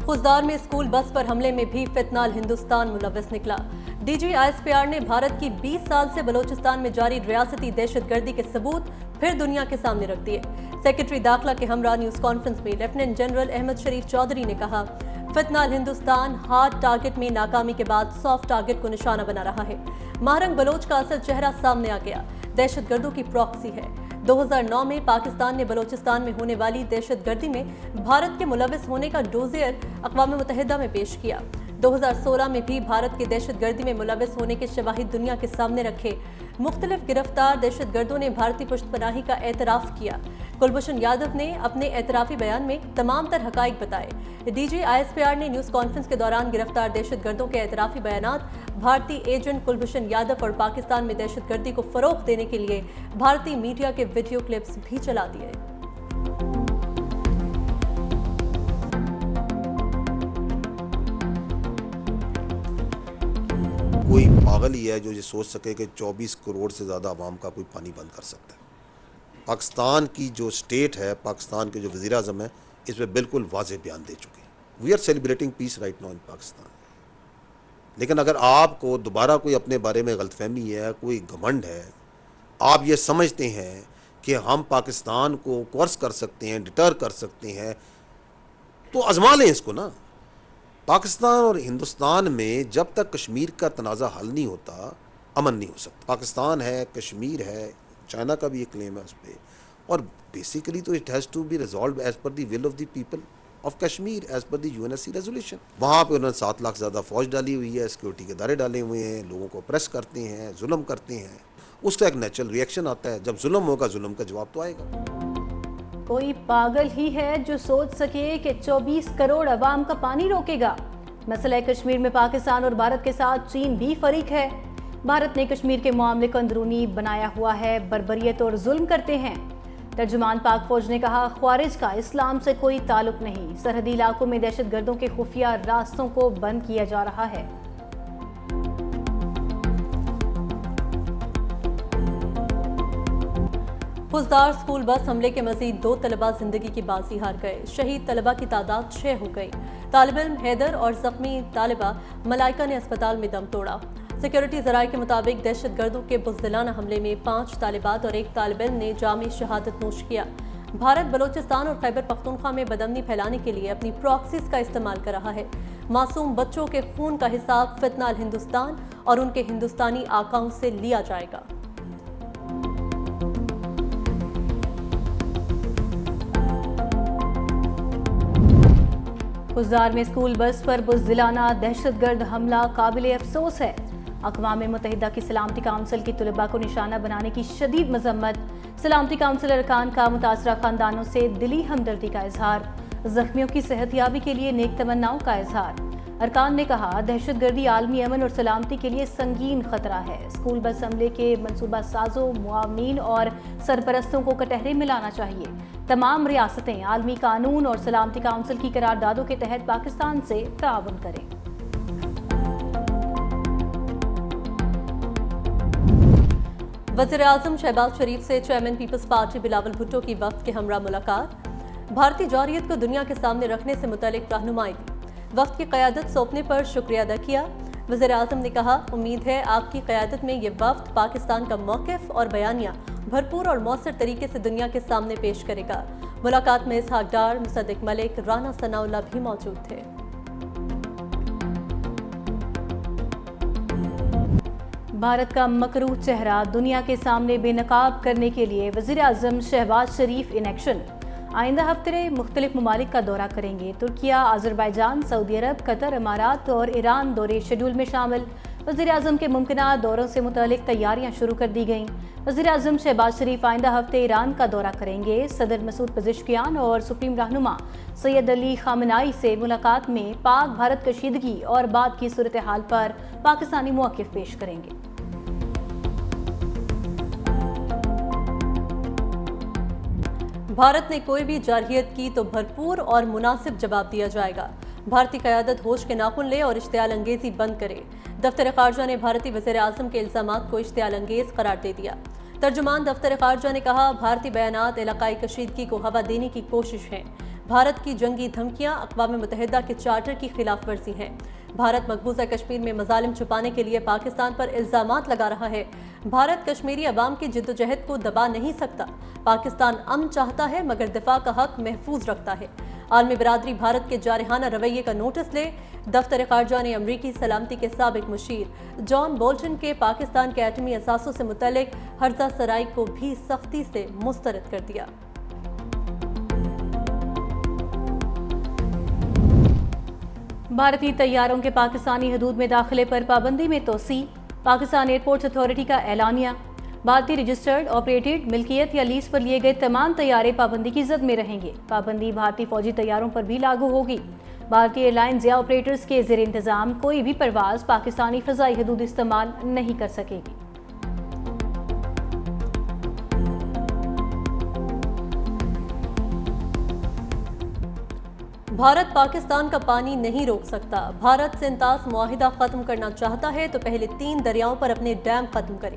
फुजदार में school bus पर हमले में भी फितनाल हिंदुस्तान मुलव्वस निकला। डीजी ISPR ने भारत की 20 साल से बलोचिस्तान में जारी रियासती दहशतगर्दी के सबूत फिर दुनिया के सामने रख दिए। सेक्रेटरी दाखिला के हमरा न्यूज कॉन्फ्रेंस में लेफ्टिनेंट जनरल अहमद शरीफ चौधरी ने कहा, फितनाल हिंदुस्तान हार्ड टारगेट में नाकामी के बाद सॉफ्ट टारगेट को निशाना बना रहा है। महारंग बलोच का असल चेहरा सामने आ गया, दहशतगर्दों की प्रॉक्सी है। 2009 में पाकिस्तान ने बलोचिस्तान में होने वाली दहशतगर्दी में भारत के मुलव्वस होने का डोजियर अक़वाम मुत्तहिदा में पेश किया। 2016 में भी भारत के दहशतगर्दी में मुलव्वस होने के शवाहिद दुनिया के सामने रखे। मुख्तलिफ गिरफ्तार दहशतगर्दों ने भारतीय पुश्तपनाही का एतराफ़ किया। कुलभूषण यादव ने अपने एतराफ़ी बयान में तमाम तर हक़ाइक़ बताए। डीजी ISPR ने न्यूज़ कॉन्फ्रेंस के दौरान गिरफ्तार दहशतगर्दों के एतराफ़ी बयानात, भारतीय एजेंट कुलभूषण यादव और पाकिस्तान में दहशतगर्दी को फ़रोग़ देने के लिए भारतीय मीडिया के वीडियो क्लिप्स भी चला दिए। कोई पागल ही है जो ये सोच सके कि 24 करोड़ से ज़्यादा आवाम का कोई पानी बंद कर सकता है। पाकिस्तान की जो स्टेट है, पाकिस्तान के जो वज़ीर आज़म है, इस पर बिल्कुल वाज़ेह बयान दे चुके हैं। We are celebrating peace right now in Pakistan. लेकिन अगर आपको दोबारा कोई अपने बारे में गलतफहमी है, कोई घमंड है, आप ये समझते हैं कि हम पाकिस्तान को कोर्स कर सकते हैं, डिटर कर सकते हैं, तो आजमा लें इसको ना। पाकिस्तान और हिंदुस्तान में जब तक कश्मीर का तनाज़ा हल नहीं होता, अमन नहीं हो सकता। पाकिस्तान है, कश्मीर है, चाइना का भी एक क्लेम है उस पर, और बेसिकली तो it has to be resolve as per the will of the people of Kashmir as per the UNSC resolution. वहाँ पे उन्होंने 7 लाख ज़्यादा फौज डाली हुई है, सिक्योरिटी के दायरे डाले हुए हैं, लोगों को प्रेस करते हैं, जुल्म करते हैं। उसका एक नेचुरल रिएक्शन आता है। जब जुल्म होगा, जुल्म का जवाब तो आएगा। कोई पागल ही है जो सोच सके कि 24 करोड़ अवाम का पानी रोकेगा। मसला कश्मीर में पाकिस्तान और भारत के साथ चीन भी फरीक है। भारत ने कश्मीर के मामले को अंदरूनी बनाया हुआ है, बर्बरियत और जुल्म करते हैं। तर्जुमान पाक फौज ने कहा, ख्वारिज का इस्लाम से कोई ताल्लुक नहीं। सरहदी इलाकों में दहशतगर्दों के खुफिया रास्तों को बंद किया जा रहा है। फुजदार स्कूल बस हमले के मजीद 2 तलबा जिंदगी की बाजी हार गए। शहीद तलबा की तादाद 6 हो गई। तालिब इल्म हैदर और जख्मी तालिबा मलाइका ने अस्पताल में दम तोड़ा। सिक्योरिटी ज़राए के मुताबिक दहशतगर्दों के बुज़दिलाना हमले में 5 तालिबात और 1 तालिब इल्म ने जामे शहादत नोश किया। भारत बलोचिस्तान और खैबर पख्तूनख्वा में बदअमनी फैलाने के लिए अपनी प्रॉक्सीज का इस्तेमाल कर रहा है। मासूम बच्चों के खून का हिसाब फितनाल हिंदुस्तान और उनके हिंदुस्तानी आकाओं से लिया जाएगा। फुजदार में स्कूल बस पर बुज़दिलाना दहशतगर्द हमला काबिल अफसोस है। अक़वाम मुत्तहिदा की सलामती काउंसिल की तलबा को निशाना बनाने की शदीद मजम्मत। सलामती काउंसिल अरकान का मुतासरा खानदानों से दिली हमदर्दी का इजहार। जख्मियों की सेहतयाबी के लिए नेक तमन्नाओं का इजहार। अरकान ने कहा, दहशतगर्दी आलमी अमन और सलामती के लिए संगीन खतरा है। स्कूल बस हमले के मनसूबा साजों, मुआवनीन और सरपरस्तों को कटहरे में लाना चाहिए। तमाम रियासतें आलमी कानून और सलामती काउंसिल की करारदादों के तहत पाकिस्तान से ताउन करें। वज़ीर आज़म शहबाज शरीफ से चेयरमैन पीपल्स पार्टी बिलावल भुट्टो की वफ्द के हमरा मुलाकात। भारतीय जारियत को दुनिया के सामने रखने से मुतल्लिक रहनुमाई दी। वफ्द की क़यादत सौंपने पर शुक्रिया अदा किया। वज़ीर आज़म ने कहा, उम्मीद है आपकी क़यादत में ये वफ्द पाकिस्तान का मौक़िफ़ और बयानिया भरपूर और मौसर तरीके से दुनिया के सामने पेश करेगा। मुलाकात में इसहाक डार, मुसद्दिक मलिक, राना सनाउल्लाह भी मौजूद थे। भारत का मकरूह चेहरा दुनिया के सामने बेनकाब करने के लिए वज़ीर आज़म शहबाज शरीफ इन एक्शन। आइंदा हफ्ते मुख्तलिफ ममालिक का दौरा करेंगे। तुर्किया, आज़रबाईजान, सऊदी अरब, कतर, इमारात और ईरान दौरे शेड्यूल में शामिल। वज़ीर आज़म के मुमकिना दौरों से मुतालिक तैयारियां शुरू कर दी गईं। वज़ीर आज़म शहबाज शरीफ आइंदा हफ्ते ईरान का दौरा करेंगे। सदर मसूद पज़ेश्कियान और सुप्रीम रहनुमा सैयद अली खामनाई से मुलाकात में पाक भारत कशीदगी और बाद की सूरत हाल पर पाकिस्तानी मौक़िफ़ पेश करेंगे। भारत ने कोई भी जारहियत की तो भरपूर और मुनासिब जवाब दिया जाएगा। भारतीय क़यादत होश के नाखुन ले और इश्तियाल अंगेज़ी बंद करे। दफ्तर ख़ारजा ने भारतीय वज़ीर आज़म के इल्ज़ामात को इश्तियाल अंगेज़ करार दे दिया। तर्जुमान दफ्तर ख़ारजा ने कहा, भारतीय बयानात इलाक़ाई कशीदगी को हवा देने की कोशिश है। بھارت کی جنگی دھمکیاں اقوام متحدہ کے چارٹر کی خلاف ورزی ہیں۔ بھارت مقبوضہ کشمیر میں مظالم چھپانے کے لیے پاکستان پر الزامات لگا رہا ہے۔ بھارت کشمیری عوام کی جدوجہد کو دبا نہیں سکتا۔ پاکستان امن چاہتا ہے مگر دفاع کا حق محفوظ رکھتا ہے۔ عالمی برادری بھارت کے جارحانہ رویے کا نوٹس لے۔ دفتر خارجہ نے امریکی سلامتی کے سابق مشیر جان بولٹن کے پاکستان کے ایٹمی اثاثوں سے متعلق ہرزہ سرائی کو بھی سختی سے مسترد کر دیا۔ بھارتی طیاروں کے پاکستانی حدود میں داخلے پر پابندی میں توسیع۔ پاکستان ایئرپورٹس اتھارٹی کا اعلانیہ۔ بھارتی رجسٹرڈ آپریٹڈ ملکیت یا لیز پر لیے گئے تمام طیارے پابندی کی زد میں رہیں گے۔ پابندی بھارتی فوجی طیاروں پر بھی لاگو ہوگی۔ بھارتی ایئر لائنز یا آپریٹرز کے زیر انتظام کوئی بھی پرواز پاکستانی فضائی حدود استعمال نہیں کر سکے گی۔ بھارت پاکستان کا پانی نہیں روک سکتا۔ بھارت سے انطاس معاہدہ ختم کرنا چاہتا ہے تو پہلے 3 دریاؤں پر اپنے ڈیم ختم کرے۔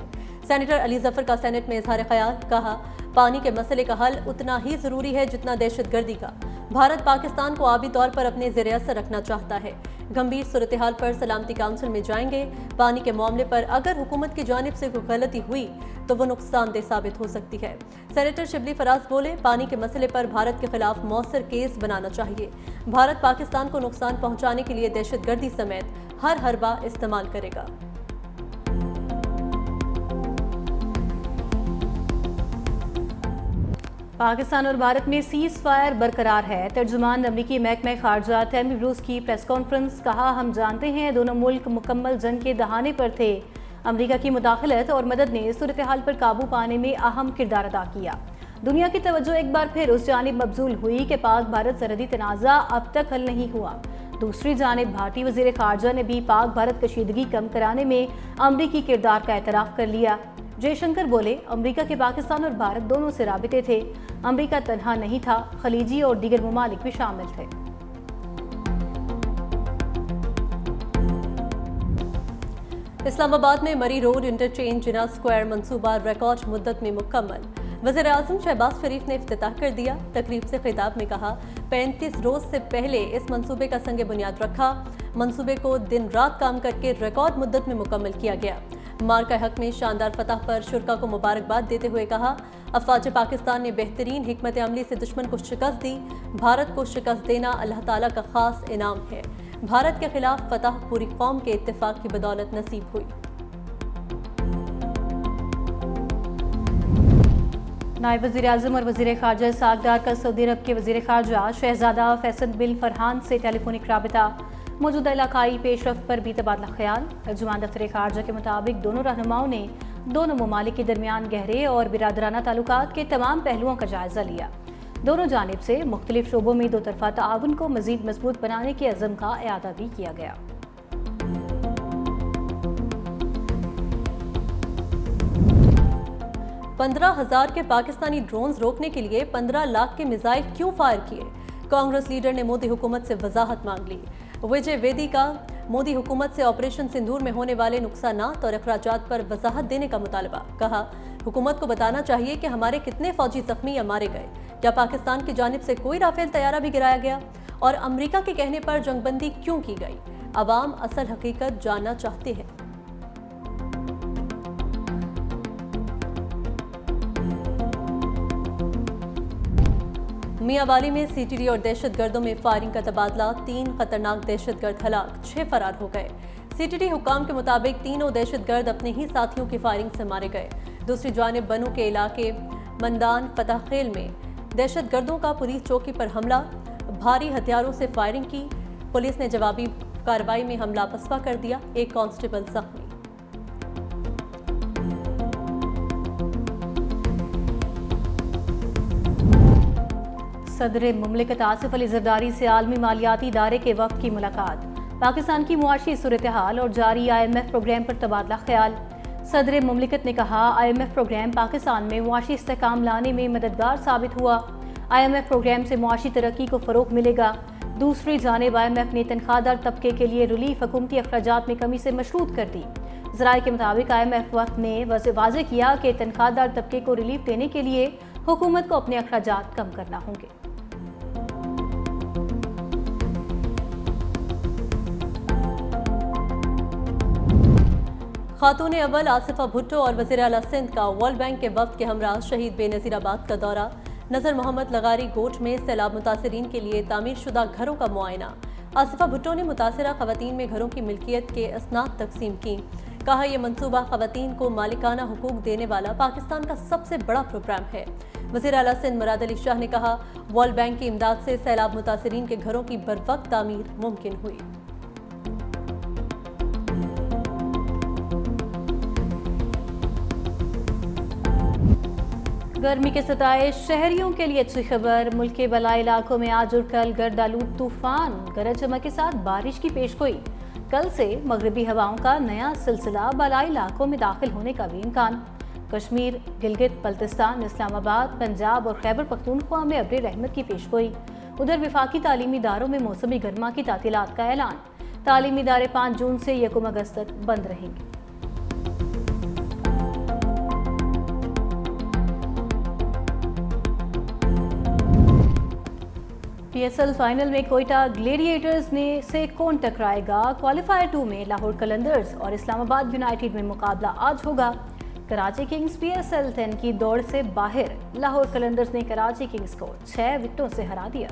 سینیٹر علی ظفر کا سینٹ میں اظہار خیال۔ کہا، پانی کے مسئلے کا حل اتنا ہی ضروری ہے جتنا دہشت گردی کا۔ بھارت پاکستان کو آبی طور پر اپنے زیر اثر رکھنا چاہتا ہے۔ گمبھیر صورتحال پر سلامتی کونسل میں جائیں گے۔ پانی کے معاملے پر اگر حکومت کی جانب سے کوئی غلطی ہوئی تو وہ نقصان دہ ثابت ہو سکتی ہے۔ سینیٹر شبلی فراز بولے، پانی کے مسئلے پر بھارت کے خلاف مؤثر کیس بنانا چاہیے۔ بھارت پاکستان کو نقصان پہنچانے کے لیے دہشت گردی سمیت ہر حربہ استعمال کرے گا۔ پاکستان اور بھارت میں سیز فائر برقرار ہے۔ ترجمان امریکی محکمہ خارجہ ٹیمی بروس کی پریس کانفرنس۔ کہا، ہم جانتے ہیں دونوں ملک مکمل جنگ کے دہانے پر تھے۔ امریکہ کی مداخلت اور مدد نے صورتحال پر قابو پانے میں اہم کردار ادا کیا۔ دنیا کی توجہ ایک بار پھر اس جانب مبذول ہوئی کہ پاک بھارت سرحدی تنازع اب تک حل نہیں ہوا۔ دوسری جانب بھارتی وزیر خارجہ نے بھی پاک بھارت کشیدگی کم کرانے میں امریکی کردار کا اعتراف کر لیا۔ جے شنکر بولے، امریکہ کے پاکستان اور بھارت دونوں سے رابطے تھے۔ امریکہ تنہا نہیں تھا، خلیجی اور دیگر ممالک بھی شامل تھے۔ اسلام آباد میں مری روڈ انٹرچینج جناح اسکوائر منصوبہ ریکارڈ مدت میں مکمل۔ وزیر اعظم شہباز شریف نے افتتاح کر دیا۔ تقریب سے خطاب میں کہا، 35 روز سے پہلے اس منصوبے کا سنگ بنیاد رکھا۔ منصوبے کو دن رات کام کر کے ریکارڈ مدت میں مکمل کیا گیا۔ مارکہ حق میں شاندار فتح پر شرکاء کو مبارکباد دیتے ہوئے کہا، افواج پاکستان نے بہترین حکمت عملی سے دشمن کو شکست دی۔ بھارت کو شکست دینا اللہ تعالیٰ کا خاص انعام ہے۔ بھارت کے خلاف فتح پوری قوم کے اتفاق کی بدولت نصیب ہوئی۔ نائب وزیر اعظم اور وزیر خارجہ اسحاق ڈار کا سعودی عرب کے وزیر خارجہ شہزادہ فیصل بن فرحان سے ٹیلی فونک رابطہ۔ موجودہ علاقائی پیش رفت پر بھی تبادلہ خیال۔ ترجمان دفتر خارجہ کے مطابق دونوں رہنماؤں نے دونوں ممالک کے درمیان گہرے اور برادرانہ تعلقات کے تمام پہلوؤں کا جائزہ لیا۔ دونوں جانب سے مختلف شعبوں میں دو طرفہ تعاون کو مزید مضبوط بنانے کے عزم کا اعادہ بھی کیا گیا۔ پندرہ 15,000 کے پاکستانی ڈرونز روکنے کے لیے 15 لاکھ کے میزائل کیوں فائر کیے؟ کانگریس لیڈر نے مودی حکومت سے وضاحت مانگ لی۔ وجے ویدی کا مودی حکومت سے آپریشن سندور میں ہونے والے نقصانات اور اخراجات پر وضاحت دینے کا مطالبہ۔ کہا، حکومت کو بتانا چاہیے کہ ہمارے کتنے فوجی زخمی یا مارے گئے، کیا پاکستان کی جانب سے کوئی رافیل طیارہ بھی گرایا گیا، اور امریکہ کے کہنے پر جنگ بندی کیوں کی گئی؟ عوام اصل حقیقت جاننا چاہتے ہیں۔ میاں والی میں سی ٹی ڈی اور دہشت گردوں میں فائرنگ کا تبادلہ، 3 خطرناک دہشت گرد ہلاک، 6 فرار ہو گئے۔ سی ٹی ڈی حکام کے مطابق تینوں دہشت گرد اپنے ہی ساتھیوں کی فائرنگ سے مارے گئے۔ دوسری جانب بنو کے علاقے مندان فتح خیل میں دہشت گردوں کا پولیس چوکی پر حملہ، بھاری ہتھیاروں سے فائرنگ کی۔ پولیس نے جوابی کارروائی میں حملہ پسپا کر دیا، ایک کانسٹیبل زخمی۔ صدر مملکت آصف علی زرداری سے عالمی مالیاتی ادارے کے وفد کی ملاقات۔ پاکستان کی معاشی صورتحال اور جاری IMF پروگرام پر تبادلہ خیال۔ صدر مملکت نے کہا، IMF پروگرام پاکستان میں معاشی استحکام لانے میں مددگار ثابت ہوا۔ IMF پروگرام سے معاشی ترقی کو فروغ ملے گا۔ دوسری جانب IMF نے تنخواہ دار طبقے کے لیے ریلیف حکومتی اخراجات میں کمی سے مشروط کر دی۔ ذرائع کے مطابق IMF وفد نے واضح کیا کہ تنخواہ دار طبقے کو ریلیف دینے کے لیے حکومت کو اپنے اخراجات کم کرنا ہوں گے۔ खातून अव्वल आसिफा भुट्टो और वज़ीर आला सिंध का वर्ल्ड बैंक के वफ्द के हमरा शहीद बेनज़ीराबाद का दौरा। नज़र मोहम्मद लगारी गोट में सैलाब मुतासरीन के लिए तामीर शुदा घरों का मुआयना। आसिफा भुट्टो ने मुतासरा खवातीन में घरों की मिल्कियत के असनाद तकसीम की। कहा यह मंसूबा खवातीन को मालिकाना हुकूक देने वाला पाकिस्तान का सबसे बड़ा प्रोग्राम है। वज़ीर आला सिंध मुराद अली शाह ने कहा वर्ल्ड बैंक की इमदाद से सैलाब मुतासरीन के घरों की बरवक्त तामीर मुमकिन हुई। गर्मी के सताए शहरियों के लिए अच्छी खबर। मुल्क के बलाई इलाकों में आज और कल गर्दालूद तूफान गरज चमक के साथ बारिश की पेशगोई। कल से मगरबी हवाओं का नया सिलसिला बलाई इलाकों में दाखिल होने का भी इम्कान। कश्मीर, गिलगित बल्तिस्तान, इस्लामाबाद, पंजाब और खैबर पख्तूनख्वा में अब्र रहमत की पेशगोई। उधर विफाकी तालीमी इदारों में मौसमी गर्मा की तातीलात का ऐलान। तालीमी इदारे 5 जून से 1 अगस्त तक बंद रहेंगे। PSL फाइनल में कोयटा ग्लेडिएटर्स से कौन टकराएगा? क्वालिफायर 2 में लाहौर कलंदर्स और इस्लामाबाद यूनाइटेड में मुकाबला आज होगा। कराची किंग्स PSL 10 की दौड़ से बाहर। लाहौर कलंदर्स ने कराची किंग्स को 6 विकेटों से हरा दिया।